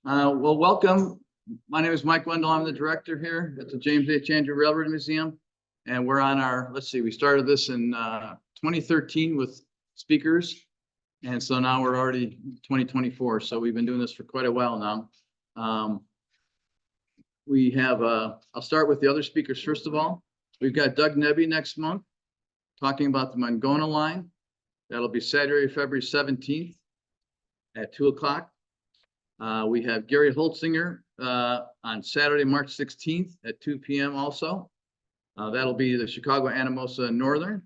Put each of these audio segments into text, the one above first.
Well, welcome. My name is Mike Wendell. I'm the director here at the James H. Andrew Railroad Museum. And we're on our, let's see, we started this in 2013 with speakers. And so now we're already 2024. So we've been doing this for quite a while now. We have, I'll start with the other speakers first of all. We've got Doug Nebbe next month talking about the Mangona line. That'll be Saturday, February 17th at 2 o'clock. We have Gary Holtzinger on Saturday, March 16th at 2 p.m. also. That'll be the Chicago Anamosa Northern.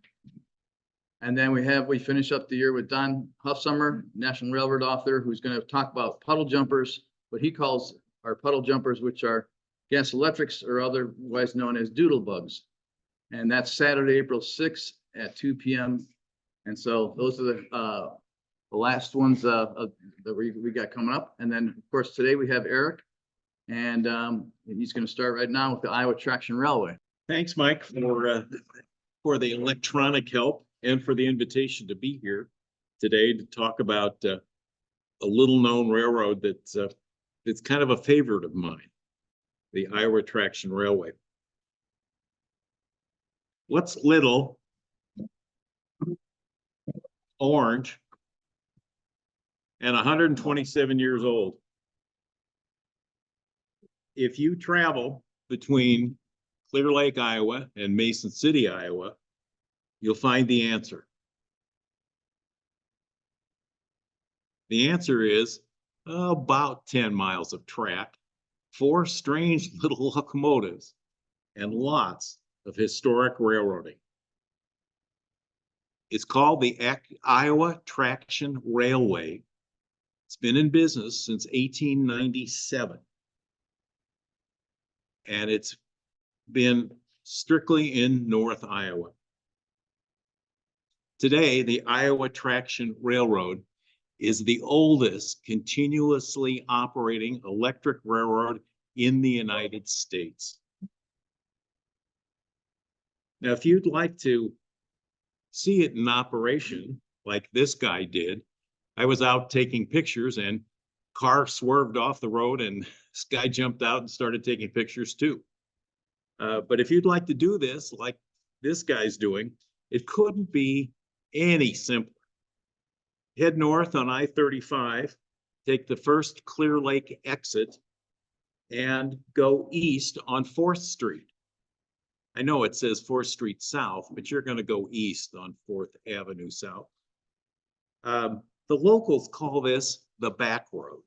And then we finish up the year with Don Huffsummer, National Railroad author, who's going to talk about puddle jumpers, what he calls our puddle jumpers, which are gas electrics or otherwise known as doodle bugs. And that's Saturday, April 6th at 2 p.m. And so those are the last ones that we got coming up. And then, of course, today we have Eric, and he's going to start right now with the Iowa Traction Railway. Thanks, Mike, for the electronic help and for the invitation to be here today to talk about a little-known railroad that's kind of a favorite of mine, the Iowa Traction Railway. What's little, orange, and 127 years old? If you travel between Clear Lake, Iowa and Mason City, Iowa, you'll find the answer. The answer is about 10 miles of track, 4 strange little locomotives, and lots of historic railroading. It's called the Iowa Traction Railway. It's been in business since 1897. And it's been strictly in North Iowa. Today, the Iowa Traction Railroad is the oldest continuously operating electric railroad in the United States. Now, if you'd like to see it in operation, like this guy did, I was out taking pictures and car swerved off the road and this guy jumped out and started taking pictures too. But if you'd like to do this like this guy's doing, it couldn't be any simpler. Head north on I-35, take the first Clear Lake exit and go east on 4th Street. I know it says 4th Street South, but you're going to go east on 4th Avenue South. The locals call this the back road.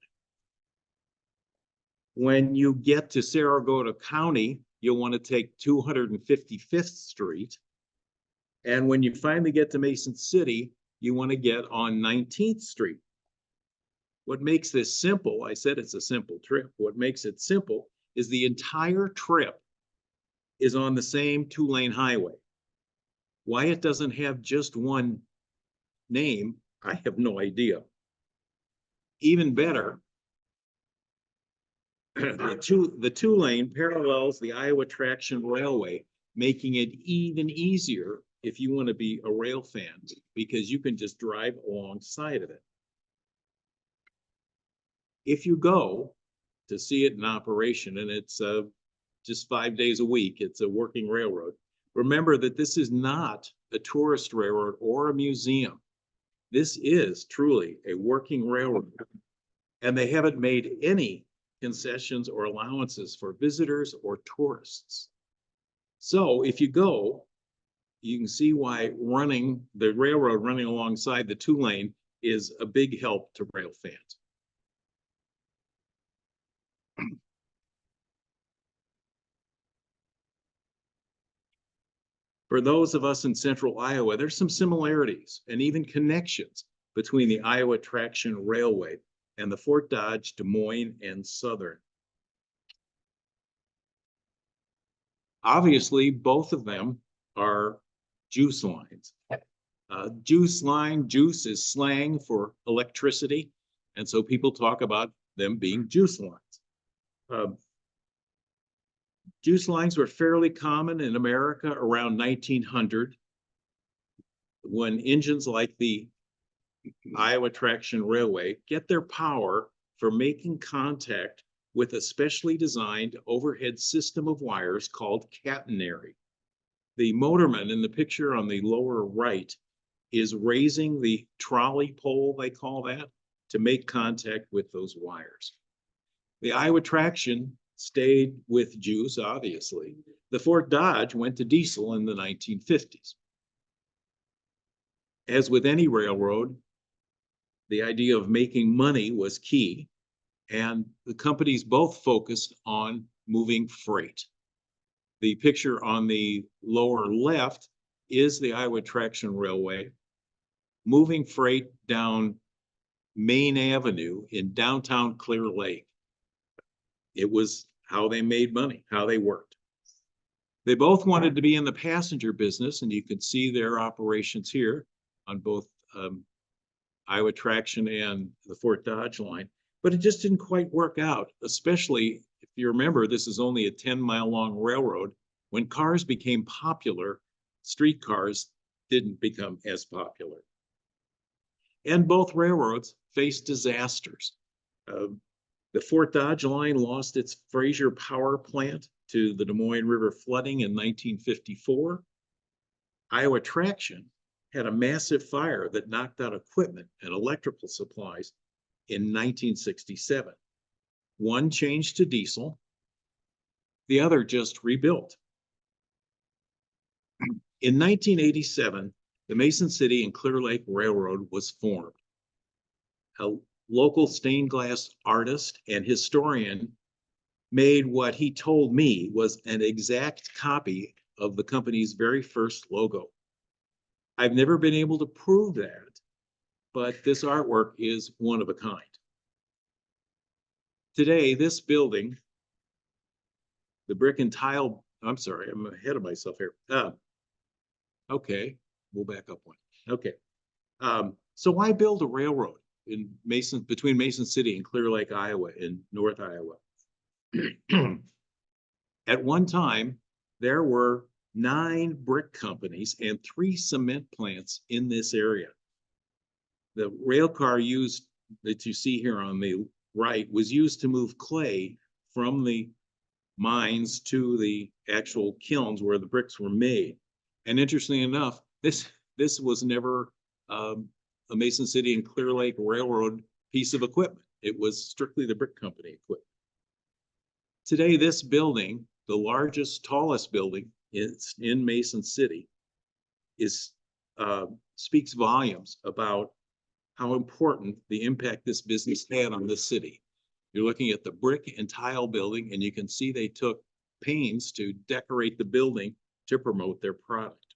When you get to Saratoga County, you'll want to take 255th Street. And when you finally get to Mason City, you want to get on 19th Street. What makes this simple, I said it's a simple trip. What makes it simple is the entire trip is on the same 2-lane highway. Why it doesn't have just one name, I have no idea. Even better, the 2-lane parallels the Iowa Traction Railway, making it even easier if you want to be a rail fan, because you can just drive alongside of it. If you go to see it in operation, and it's just 5 days a week, it's a working railroad, remember that this is not a tourist railroad or a museum. This is truly a working railroad, and they haven't made any concessions or allowances for visitors or tourists. So if you go, you can see why the railroad running alongside the 2-lane is a big help to rail fans. For those of us in central Iowa, there's some similarities and even connections between the Iowa Traction Railway and the Fort Dodge, Des Moines, and Southern. Obviously, both of them are juice lines. Juice line, juice is slang for electricity, and so people talk about them being juice lines. Juice lines were fairly common in America around 1900, when engines like the Iowa Traction Railway get their power for making contact with a specially designed overhead system of wires called catenary. The motorman in the picture on the lower right is raising the trolley pole, they call that, to make contact with those wires. The Iowa traction stayed with juice, obviously. The Fort Dodge went to diesel in the 1950s. As with any railroad, the idea of making money was key, and the companies both focused on moving freight. The picture on the lower left is the Iowa Traction Railway moving freight down Main Avenue in downtown Clear Lake. It was how they made money, how they worked. They both wanted to be in the passenger business, and you can see their operations here on both Iowa Traction and the Fort Dodge line, but it just didn't quite work out, especially if you remember, this is only a 10-mile long railroad. When cars became popular, streetcars didn't become as popular. And both railroads faced disasters. The Fort Dodge line lost its Fraser power plant to the Des Moines River flooding in 1954. Iowa Traction had a massive fire that knocked out equipment and electrical supplies in 1967. One changed to diesel, the other just rebuilt. In 1987, the Mason City and Clear Lake Railroad was formed. A local stained glass artist and historian made what he told me was an exact copy of the company's very first logo. I've never been able to prove that, but this artwork is one of a kind. Today, this building, the brick and tile, I'm sorry, I'm ahead of myself here. Okay, we'll back up one. Okay. So why build a railroad in between Mason City and Clear Lake, Iowa, in North Iowa? At one time, there were 9 brick companies and 3 cement plants in this area. The rail car used that you see here on the right was used to move clay from the mines to the actual kilns where the bricks were made. And interestingly enough, this was never a Mason City and Clear Lake Railroad piece of equipment. It was strictly the brick company equipment. Today, this building, the largest, tallest building in Mason City, speaks volumes about how important the impact this business had on this city. You're looking at the brick and tile building, and you can see they took pains to decorate the building to promote their product.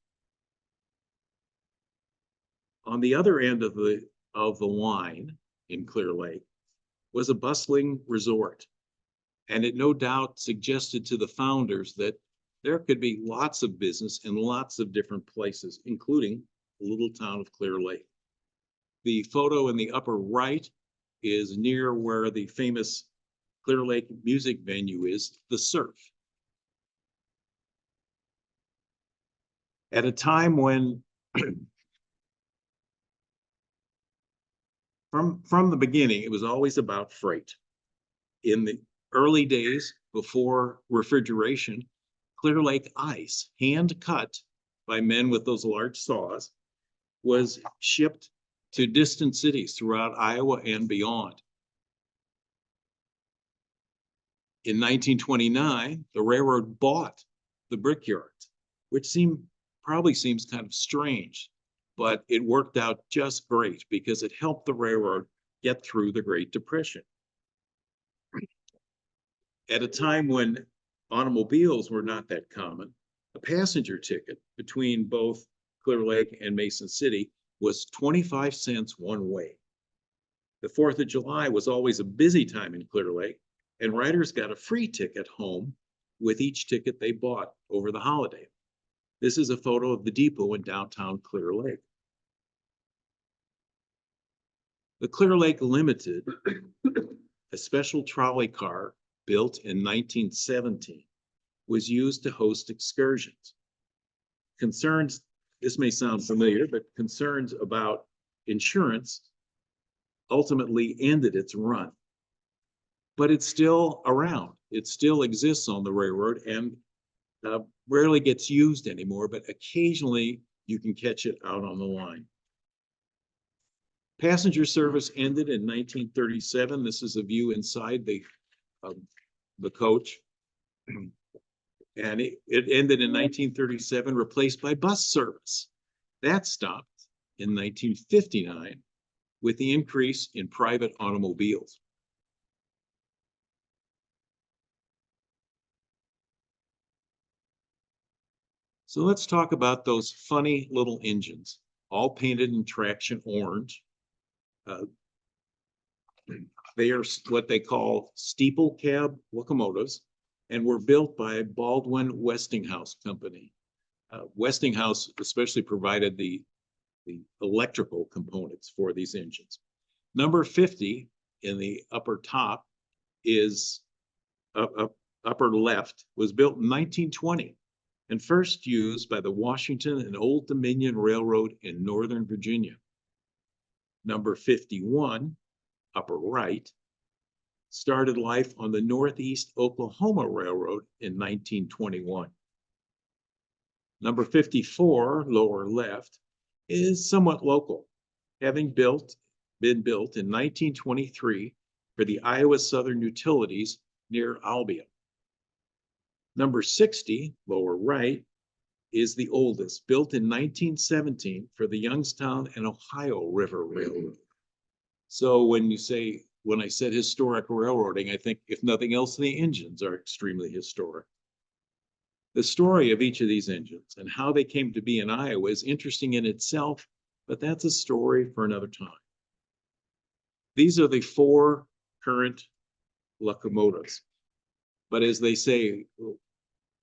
On the other end of the line in Clear Lake was a bustling resort. And it no doubt suggested to the founders that there could be lots of business in lots of different places, including the little town of Clear Lake. The photo in the upper right is near where the famous Clear Lake music venue is, the Surf. At a time when, from the beginning, it was always about freight. In the early days, before refrigeration, Clear Lake ice, hand cut by men with those large saws, was shipped to distant cities throughout Iowa and beyond. In 1929, the railroad bought the brickyards, which probably seems kind of strange, but it worked out just great because it helped the railroad get through the Great Depression. At a time when automobiles were not that common, a passenger ticket between both Clear Lake and Mason City was 25 cents one way. The 4th of July was always a busy time in Clear Lake, and riders got a free ticket home with each ticket they bought over the holiday. This is a photo of the depot in downtown Clear Lake. The Clear Lake Limited, a special trolley car built in 1917, was used to host excursions. Concerns, this may sound familiar, but concerns about insurance ultimately ended its run. but it's still around. It still exists on the railroad and rarely gets used anymore, but occasionally you can catch it out on the line. Passenger service ended in 1937. This is a view inside the coach. And it ended in 1937, replaced by bus service. That stopped in 1959 with the increase in private automobiles. So let's talk about those funny little engines, all painted in traction orange. They are what they call steeple cab locomotives and were built by Baldwin Westinghouse Company. Westinghouse especially provided the electrical components for these engines. Number 50 in the upper top is upper left, was built in 1920 and first used by the Washington and Old Dominion Railroad in Northern Virginia. Number 51, upper right, started life on the Northeast Oklahoma Railroad in 1921. Number 54, lower left, is somewhat local, having been built in 1923 for the Iowa Southern Utilities near Albion. Number 60, lower right, is the oldest, built in 1917 for the Youngstown and Ohio River Railroad. So when I said historic railroading, I think if nothing else, the engines are extremely historic. The story of each of these engines and how they came to be in Iowa is interesting in itself, but that's a story for another time. These are the 4 current locomotives. But as they say,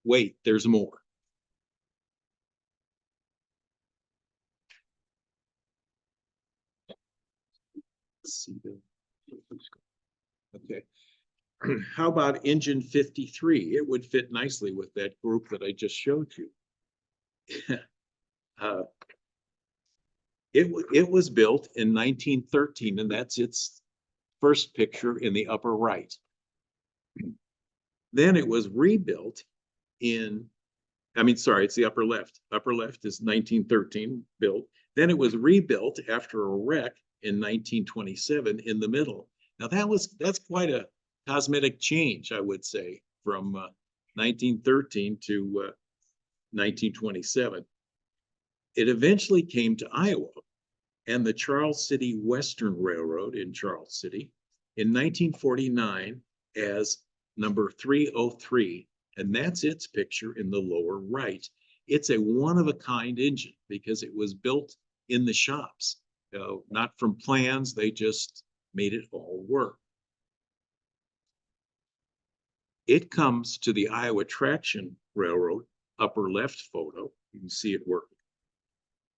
wait, there's more. Let's see. Okay. How about engine 53? It would fit nicely with that group that I just showed you. It was built in 1913, and that's its first picture in the upper right. Then it was rebuilt it's the upper left. Upper left is 1913 built. Then it was rebuilt after a wreck in 1927 in the middle. Now that's quite a cosmetic change, I would say, from 1913 to 1927. It eventually came to Iowa and the Charles City Western Railroad in Charles City in 1949 as number 303, and that's its picture in the lower right. It's a one-of-a-kind engine because it was built in the shops, not from plans. They just made it all work. It comes to the Iowa Traction Railroad, upper left photo, you can see it working,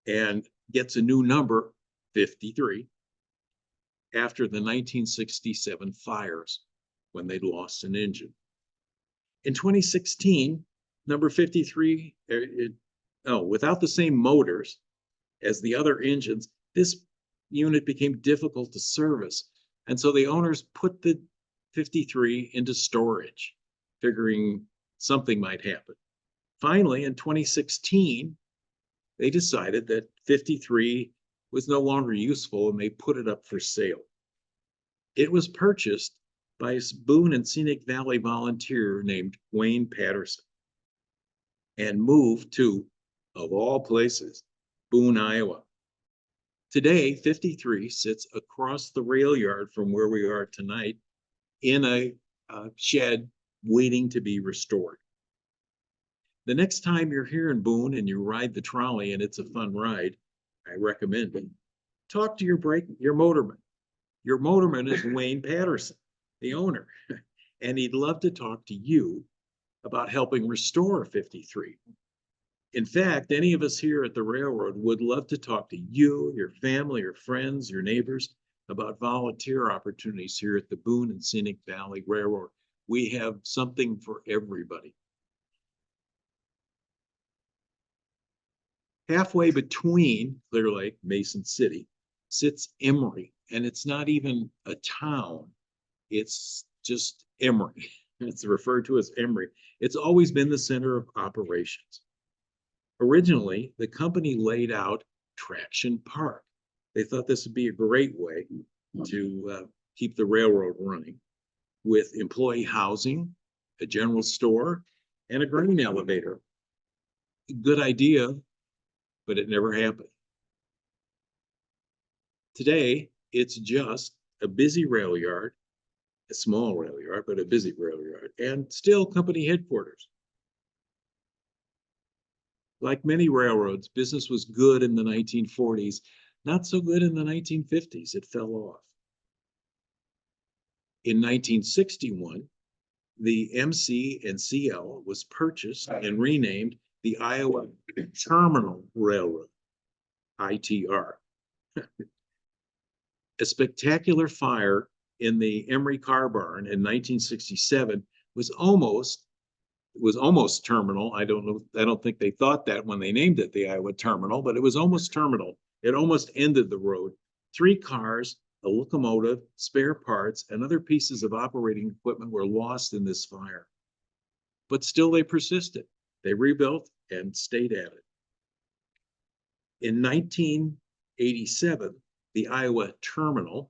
and gets a new number, 53, after the 1967 fires when they'd lost an engine. In 2016, number 53, without the same motors as the other engines, this unit became difficult to service. And so the owners put the 53 into storage, figuring something might happen. Finally, in 2016, they decided that 53 was no longer useful and they put it up for sale. It was purchased by a Boone and Scenic Valley volunteer named Wayne Patterson and moved to, of all places, Boone, Iowa. Today, 53 sits across the rail yard from where we are tonight in a shed waiting to be restored. The next time you're here in Boone and you ride the trolley and it's a fun ride, I recommend it. Talk to your motorman. Your motorman is Wayne Patterson, the owner, and he'd love to talk to you about helping restore 53. In fact, any of us here at the railroad would love to talk to you, your family, your friends, your neighbors about volunteer opportunities here at the Boone and Scenic Valley Railroad. We have something for everybody. Halfway between Clear Lake, Mason City, sits Emory, and it's not even a town. It's just Emory. It's referred to as Emory. It's always been the center of operations. Originally, the company laid out Traction Park. They thought this would be a great way to keep the railroad running with employee housing, a general store, and a grain elevator. Good idea, but it never happened. Today, it's just a busy rail yard, a small rail yard, but a busy rail yard, and still company headquarters. Like many railroads, business was good in the 1940s, not so good in the 1950s. It fell off. In 1961, the MC and CL was purchased and renamed the Iowa Terminal Railroad, ITR. A spectacular fire in the Emory car barn in 1967 was almost terminal. I don't think they thought that when they named it the Iowa Terminal, but it was almost terminal. It almost ended the road. 3 cars, a locomotive, spare parts, and other pieces of operating equipment were lost in this fire. But still they persisted. They rebuilt and stayed at it. In 1987, the Iowa Terminal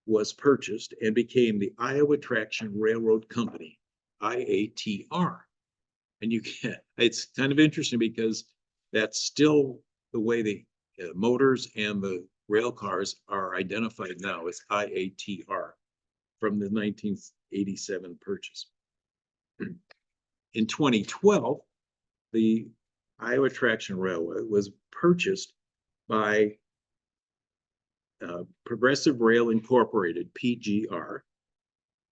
was purchased and became the Iowa Traction Railroad Company, IATR. And it's kind of interesting because that's still the way the motors and the rail cars are identified now as IATR from the 1987 purchase. In 2012, the Iowa Traction Railway was purchased by Progressive Rail Incorporated, PGR,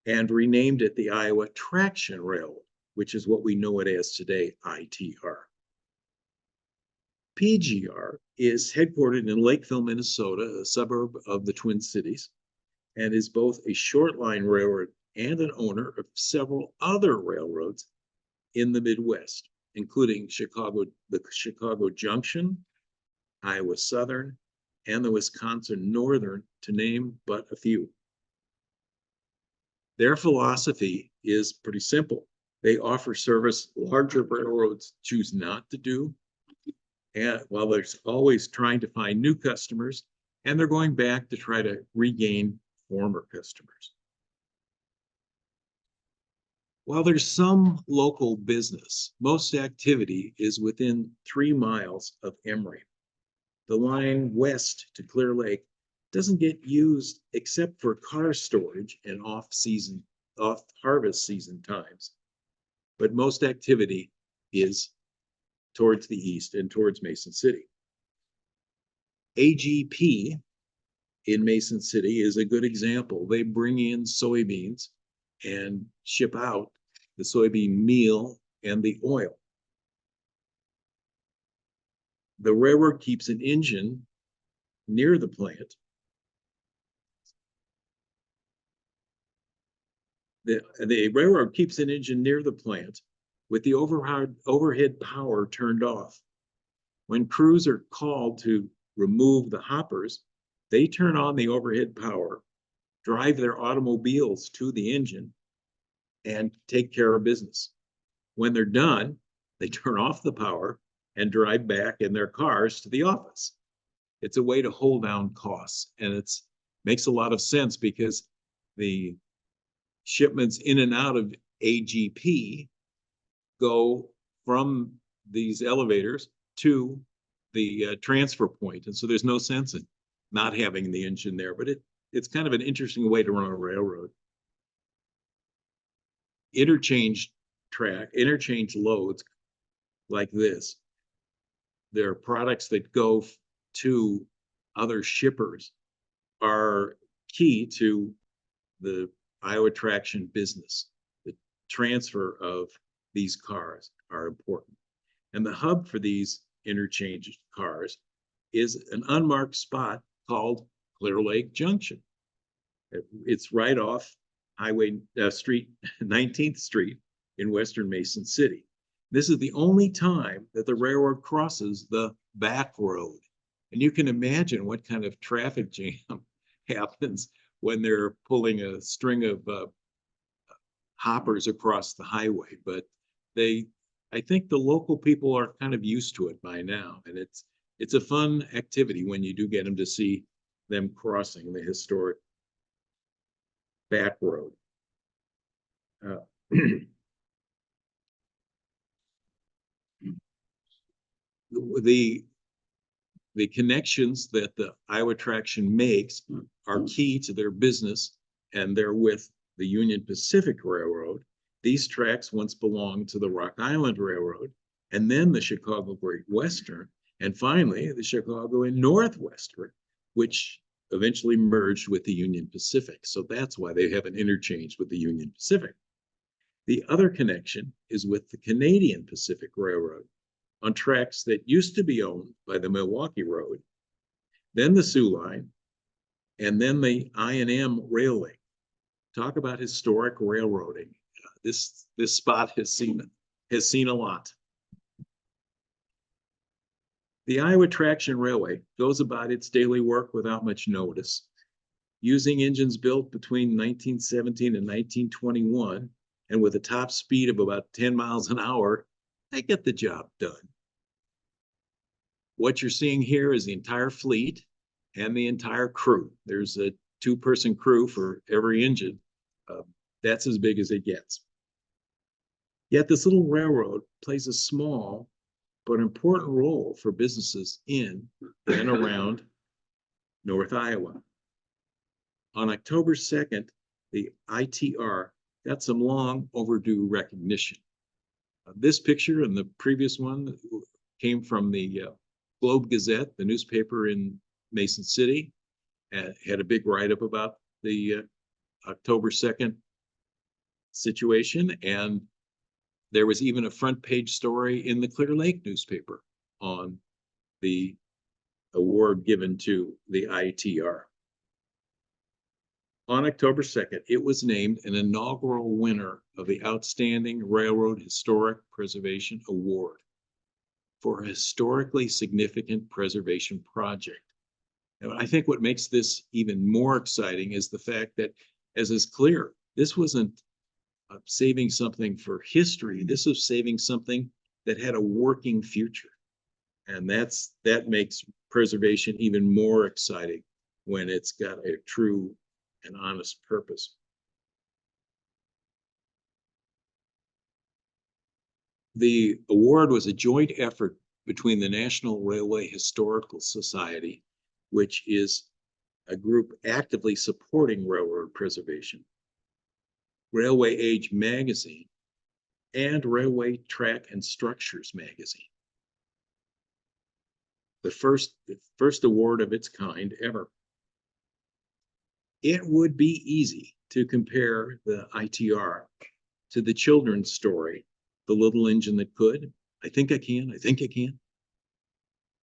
and renamed it the Iowa Traction Railway, which is what we know it as today, ITR. PGR is headquartered in Lakeville, Minnesota, a suburb of the Twin Cities, and is both a short line railroad and an owner of several other railroads in the Midwest, including the Chicago Junction, Iowa Southern, and the Wisconsin Northern, to name but a few. Their philosophy is pretty simple. They offer service larger railroads choose not to do, and while they're always trying to find new customers, and they're going back to try to regain former customers. While there's some local business, most activity is within 3 miles of Emory. The line west to Clear Lake doesn't get used except for car storage and off-harvest season times. But most activity is towards the east and towards Mason City. AGP in Mason City is a good example. They bring in soybeans and ship out the soybean meal and the oil. The railroad keeps an engine near the plant. The railroad keeps an engine near the plant with the overhead power turned off. When crews are called to remove the hoppers, they turn on the overhead power, drive their automobiles to the engine, and take care of business. When they're done, they turn off the power and drive back in their cars to the office. It's a way to hold down costs, and it makes a lot of sense because the shipments in and out of AGP go from these elevators to the transfer point. And so there's no sense in not having the engine there, but it's kind of an interesting way to run a railroad. Interchange loads like this. There are products that go to other shippers are key to the Iowa Traction business. The transfer of these cars are important. And the hub for these interchange cars is an unmarked spot called Clear Lake Junction. It's right off Highway 19th Street in Western Mason City. This is the only time that the railroad crosses the back road. And you can imagine what kind of traffic jam happens when they're pulling a string of hoppers across the highway, but I think the local people are kind of used to it by now, and it's a fun activity when you do get them to see them crossing the historic back road. The connections that the Iowa Traction makes are key to their business, and they're with the Union Pacific Railroad. These tracks once belonged to the Rock Island Railroad, and then the Chicago Great Western, and finally the Chicago and Northwestern, which eventually merged with the Union Pacific. So that's why they have an interchange with the Union Pacific. The other connection is with the Canadian Pacific Railroad on tracks that used to be owned by the Milwaukee Road, then the Sioux Line, and then the I&M Railway. Talk about historic railroading. This spot has seen a lot. The Iowa Traction Railway goes about its daily work without much notice, using engines built between 1917 and 1921, and with a top speed of about 10 miles an hour, they get the job done. What you're seeing here is the entire fleet and the entire crew. There's a 2-person crew for every engine. That's as big as it gets. Yet this little railroad plays a small but important role for businesses in and around North Iowa. On October 2nd, the ITR got some long overdue recognition. This picture and the previous one came from the Globe Gazette, the newspaper in Mason City, and had a big write-up about the October 2nd situation. And there was even a front page story in the Clear Lake newspaper on the award given to the ITR. On October 2nd, it was named an inaugural winner of the Outstanding Railroad Historic Preservation Award for a historically significant preservation project. And I think what makes this even more exciting is the fact that, as is clear, this wasn't saving something for history. This is saving something that had a working future. And that makes preservation even more exciting when it's got a true and honest purpose. The award was a joint effort between the National Railway Historical Society, which is a group actively supporting railroad preservation, Railway Age magazine, and Railway Track and Structures magazine. The first award of its kind ever. It would be easy to compare the ITR to the children's story, The Little Engine That Could. I think I can.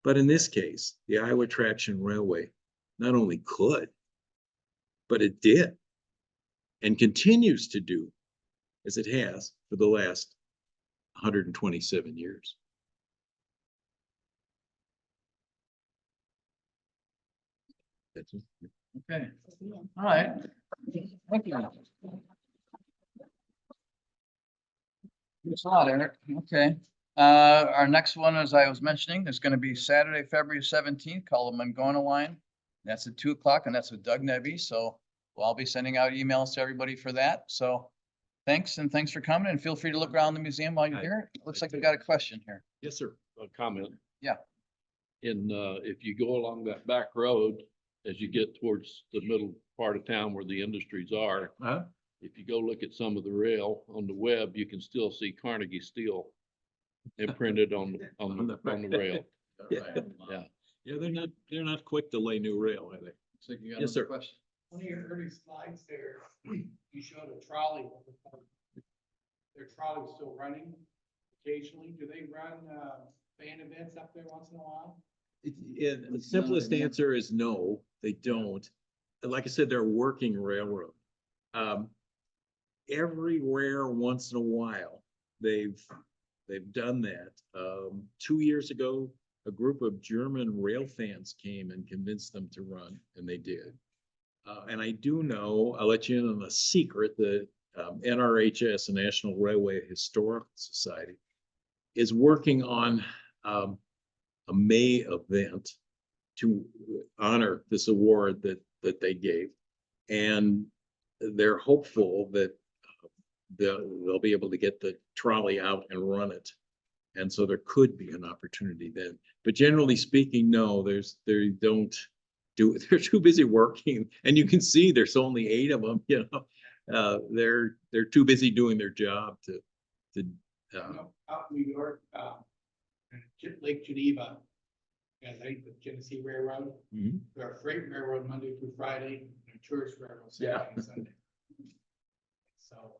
But in this case, the Iowa Traction Railway not only could, but it did and continues to do as it has for the last 127 years. That's it. Okay, all right. Thank you. Thanks a lot, Eric. Okay. Our next one, as I was mentioning, is going to be Saturday, February 17th, called the Mangona Line. That's at 2 o'clock, and that's with Doug Nebby. So I'll be sending out emails to everybody for that. So thanks, and thanks for coming, and feel free to look around the museum while you're here. It looks like we've got a question here. Yes, sir. A comment. Yeah. If you go along that back road, as you get towards the middle part of town where the industries are, if you go look at some of the rail on the web, you can still see Carnegie Steel imprinted on the rail. Yeah. Yeah, they're not quick to lay new rail, are they? So you got Yes, another sir. question? One of your early slides there, you showed a trolley. Their trolley's still running occasionally. Do they run fan events up there once in a while? The simplest answer is no, they don't. Like I said, they're a working railroad. Every rare once in a while, they've done that. 2 years ago, a group of German rail fans came and convinced them to run, and they did. And I do know, I'll let you in on a secret, that NRHS, the National Railway Historical Society, is working on a May event to honor this award that they gave. And they're hopeful that they'll be able to get the trolley out and run it. And so there could be an opportunity then. But generally speaking, no, they don't do it. They're too busy working. And you can see there's only 8 of them, you know. They're too busy doing their job to Out in New York, Lake Geneva, and the Genesee Railroad, Mhm. they're a freight railroad Monday through Friday, and a tourist railroad Saturday and Sunday. So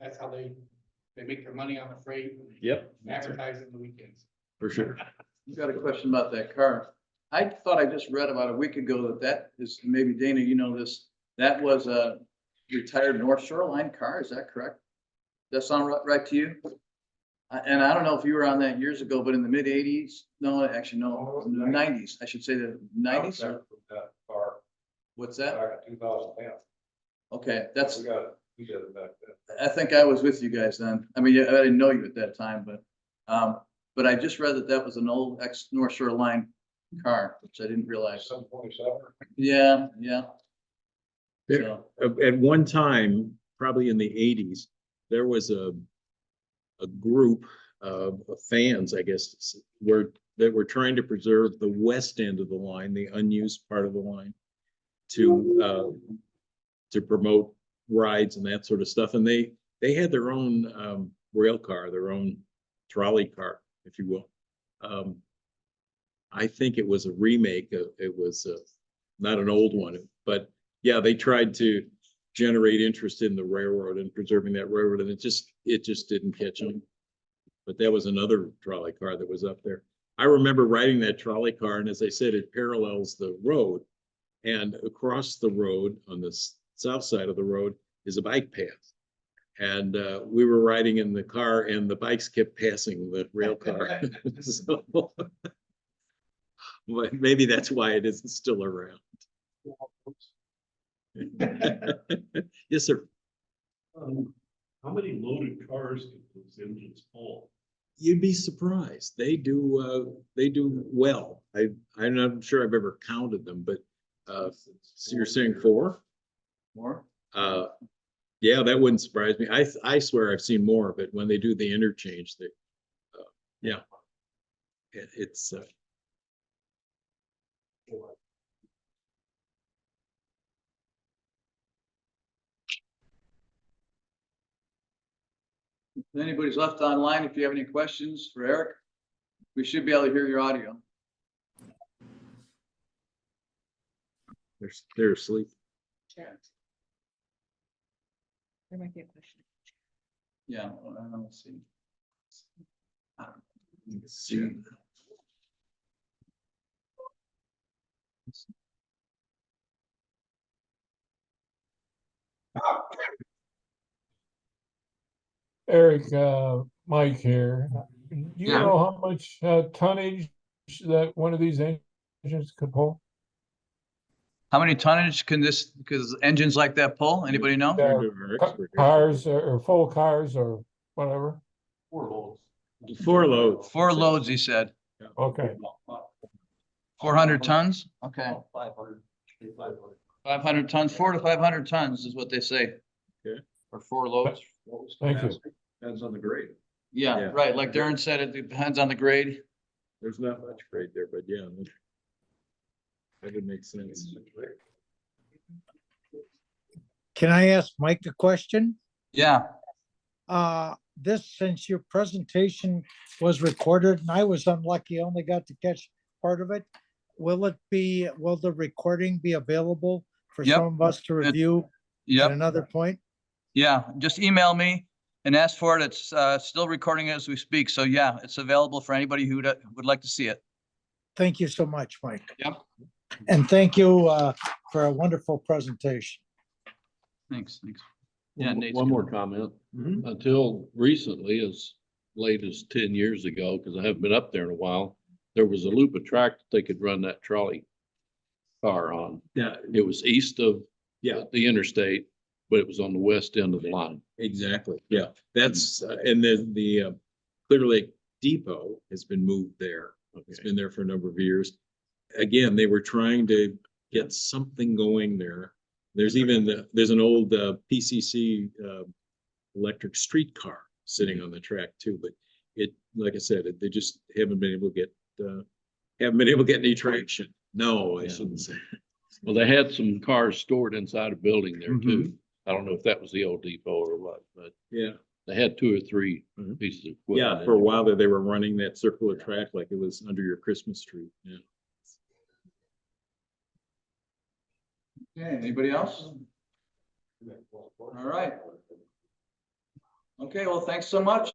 that's how they make their money on the freight. And Yep. advertising the weekends. For sure. You got a question about that car? I thought I just read about a week ago that is, maybe Dana, you know this, that was a retired North Shoreline car, is that correct? Does that sound right to you? And I don't know if you were on that years ago, but in the mid-80s, no, actually, no, in the 90s, I should say the 90s. That car, What's that? back in 2010. Okay, that's, We got it back then. I think I was with you guys then. I mean, yeah, I didn't know you at that time, but I just read that was an old ex-North Shore Line car, which I didn't realize. 727. Yeah, yeah. There- So, At one time, probably in the 80s, there was a group of fans, I guess, that were trying to preserve the west end of the line, the unused part of the line, to promote rides and that sort of stuff. And they had their own rail car, their own trolley car, if you will. I think it was a remake. It was not an old one, but yeah, they tried to generate interest in the railroad and preserving that railroad, and it just didn't catch on. But that was another trolley car that was up there. I remember riding that trolley car, and as I said, it parallels the road, and across the road on the south side of the road is a bike path. And we were riding in the car, and the bikes kept passing the rail car. So, but maybe that's why it isn't still around. Yes, sir. How many loaded cars can those engines hold? You'd be surprised. They do well. I'm not sure I've ever counted them, but so you're saying 4? more? Yeah, that wouldn't surprise me. I swear I've seen more of it when they do the interchange. Yeah, it's If anybody's left online, if you have any questions for Eric, we should be able to hear your audio. they're asleep. There might be a question. Yeah, let's see. Let's see. Eric, Mike here. Do you Yeah. know how much tonnage that one of these engines could pull? How many tonnage can because engines like that pull? Anybody know? Yeah. Turn to our expert here. Cars or full cars or whatever? 4 loads. 4 loads. 4 loads, he said. Okay, 400 tons? Okay. 500. 500 tons, 400 to 500 tons is what they say. Okay. For 4 loads. thank you. Depends on the grade. Yeah, Yeah. right. Like Darren said, it depends on the grade. There's not much grade there, but yeah. That would make sense. Can I ask Mike a question? Yeah. Since your presentation was recorded and I was unlucky, I only got to catch part of it. Will the recording be available for Yep. some of us to review at Yep. another point? Yeah. Just email me and ask for it. It's still recording as we speak. So yeah, it's available for anybody who would like to see it. Thank you so much, Mike. Yep. And thank you for a wonderful presentation. Thanks. Yeah, Nate's One good. more comment. Mhm. Until recently, as late as 10 years ago, because I haven't been up there in a while, there was a loop of track that they could run that trolley car on. Yeah, It was east of yeah. the interstate, but it was on the west end of the line. Exactly, yeah, that's, and then the Clear Lake Depot has been moved there. It's been there for a number of years. Again, they were trying to get something going there. There's even, there's an old PCC electric streetcar sitting on the track too, but it, like I said, they just haven't been able to get any traction. No, I Yeah. shouldn't say. Well, they had some cars stored inside a building there too. Mhm. I don't know if that was the old depot or what, but Yeah, they had 2 or 3 Mhm. pieces of yeah, equipment. for a in while there, they were running that circular track like it was under your Christmas tree, yeah. Okay, anybody else? All right. Okay, well, thanks so much.